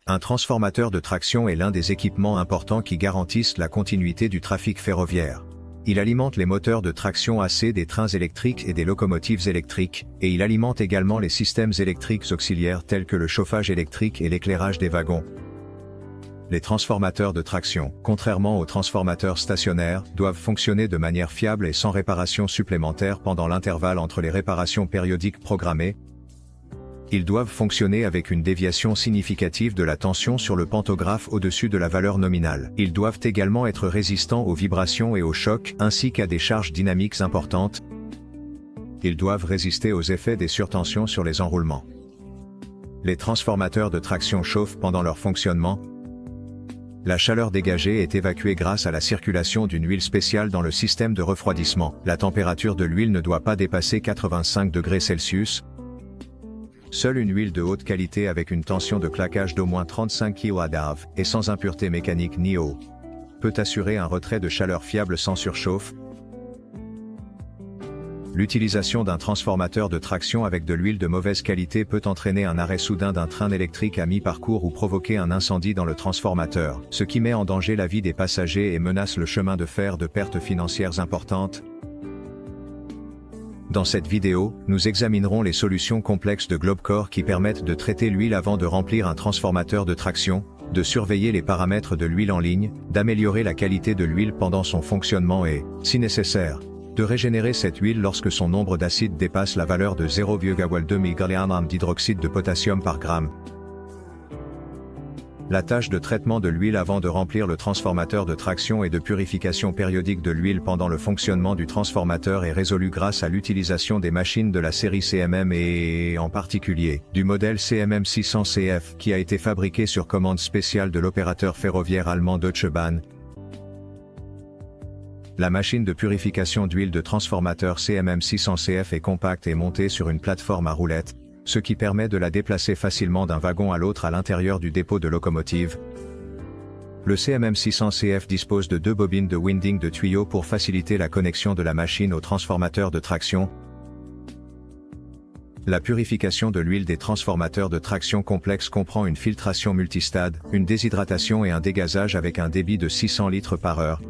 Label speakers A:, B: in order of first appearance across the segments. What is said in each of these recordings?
A: Un transformateur de traction est l'un des équipements importants qui garantissent la continuité du trafic ferroviaire. Il alimente les moteurs de traction AC des trains électriques et des locomotives électriques, et il alimente également les systèmes électriques auxiliaires tels que le chauffage électrique et l'éclairage des wagons. Les transformateurs de traction, contrairement aux transformateurs stationnaires, doivent fonctionner de manière fiable et sans réparation supplémentaire pendant l'intervalle entre les réparations périodiques programmées. Ils doivent fonctionner avec une déviation significative de la tension sur le pantographe au-dessus de la valeur nominale. Ils doivent également être résistants aux vibrations et aux chocs, ainsi qu'à des charges dynamiques importantes. Ils doivent résister aux effets des surtensions sur les enroulements. Les transformateurs de traction chauffent pendant leur fonctionnement. La chaleur dégagée est évacuée grâce à la circulation d'une huile spéciale dans le système de refroidissement. La température de l'huile ne doit pas dépasser 85 degrés Celsius. Seule une huile de haute qualité avec une tension de claquage d'au moins 35 kW et sans impureté mécanique ni eau peut assurer un retrait de chaleur fiable sans surchauffe. L'utilisation d'un transformateur de traction avec de l'huile de mauvaise qualité peut entraîner un arrêt soudain d'un train électrique à mi-parcours ou provoquer un incendie dans le transformateur, ce qui met en danger la vie des passagers et menace le chemin de fer de pertes financières importantes. Dans cette vidéo, nous examinerons les solutions complexes de GlobeCore qui permettent de traiter l'huile avant de remplir un transformateur de traction, de surveiller les paramètres de l'huile en ligne, d'améliorer la qualité de l'huile pendant son fonctionnement et, si nécessaire, de régénérer cette huile lorsque son nombre d'acides dépasse la valeur de 0,2 mg d'hydroxyde de potassium par gramme. La tâche de traitement de l'huile avant de remplir le transformateur de traction et de purification périodique de l'huile pendant le fonctionnement du transformateur est résolue grâce à l'utilisation des machines de la série CMM et, en particulier, du modèle CMM 600CF qui a été fabriqué sur commande spéciale de l'opérateur ferroviaire allemand Deutsche Bahn. La machine de purification d'huile de transformateur CMM 600CF est compacte et montée sur une plateforme à roulettes, ce qui permet de la déplacer facilement d'un wagon à l'autre à l'intérieur du dépôt de locomotive. Le CMM 600CF dispose de 2 bobines de winding de tuyaux pour faciliter la connexion de la machine au transformateur de traction. La purification de l'huile des transformateurs de traction complexes comprend une filtration multistade, une déshydratation et un dégazage avec un débit de 600 litres par heure.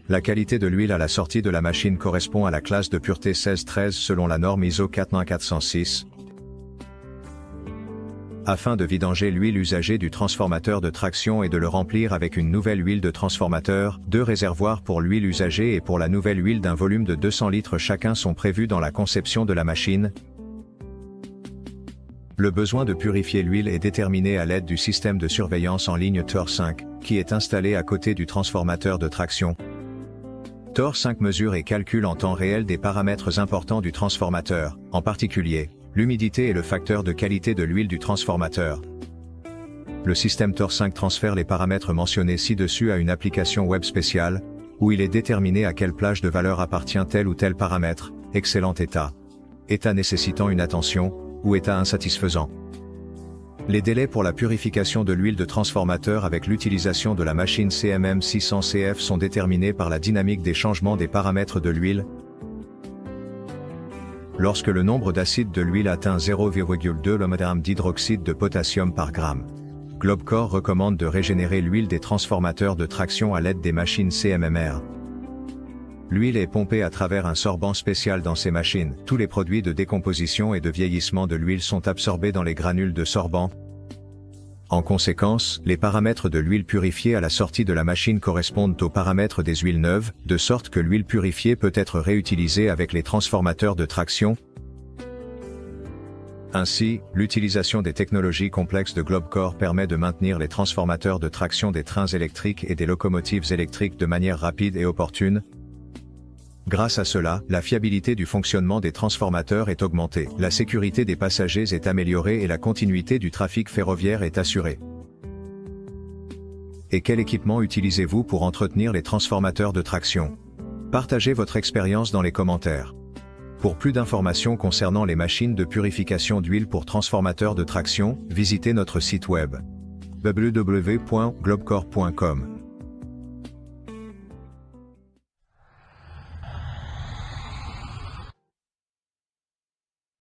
A: La qualité de l'huile à la sortie de la machine correspond à la classe de pureté 1613 selon la norme ISO 49406. Afin de vidanger l'huile usagée du transformateur de traction et de le remplir avec une nouvelle huile de transformateur, 2 réservoirs pour l'huile usagée et pour la nouvelle huile d'un volume de 200 litres chacun sont prévus dans la conception de la machine. Le besoin de purifier l'huile est déterminé à l'aide du système de surveillance en ligne TOR5, qui est installé à côté du transformateur de traction. TOR5 mesure et calcule en temps réel des paramètres importants du transformateur, en particulier, l'humidité et le facteur de qualité de l'huile du transformateur. Le système TOR5 transfère les paramètres mentionnés ci-dessus à une application web spéciale, où il est déterminé à quelle plage de valeur appartient tel ou tel paramètre, excellent état, état nécessitant une attention, ou état insatisfaisant. Les délais pour la purification de l'huile de transformateur avec l'utilisation de la machine CMM 600CF sont déterminés par la dynamique des changements des paramètres de l'huile. Lorsque le nombre d'acides de l'huile atteint 0,2 mg d'hydroxyde de potassium par gramme, GlobeCore recommande de régénérer l'huile des transformateurs de traction à l'aide des machines CMMR. L'huile est pompée à travers un sorbant spécial dans ces machines. Tous les produits de décomposition et de vieillissement de l'huile sont absorbés dans les granules de sorbant. En conséquence, les paramètres de l'huile purifiée à la sortie de la machine correspondent aux paramètres des huiles neuves, de sorte que l'huile purifiée peut être réutilisée avec les transformateurs de traction. Ainsi, l'utilisation des technologies complexes de GlobeCore permet de maintenir les transformateurs de traction des trains électriques et des locomotives électriques de manière rapide et opportune. Grâce à cela, la fiabilité du fonctionnement des transformateurs est augmentée, la sécurité des passagers est améliorée et la continuité du trafic ferroviaire est assurée. Et quel équipement utilisez-vous pour entretenir les transformateurs de traction? Partagez votre expérience dans les commentaires. Pour plus d'informations concernant les machines de purification d'huile pour transformateurs de traction, visitez notre site web www.globecore.com.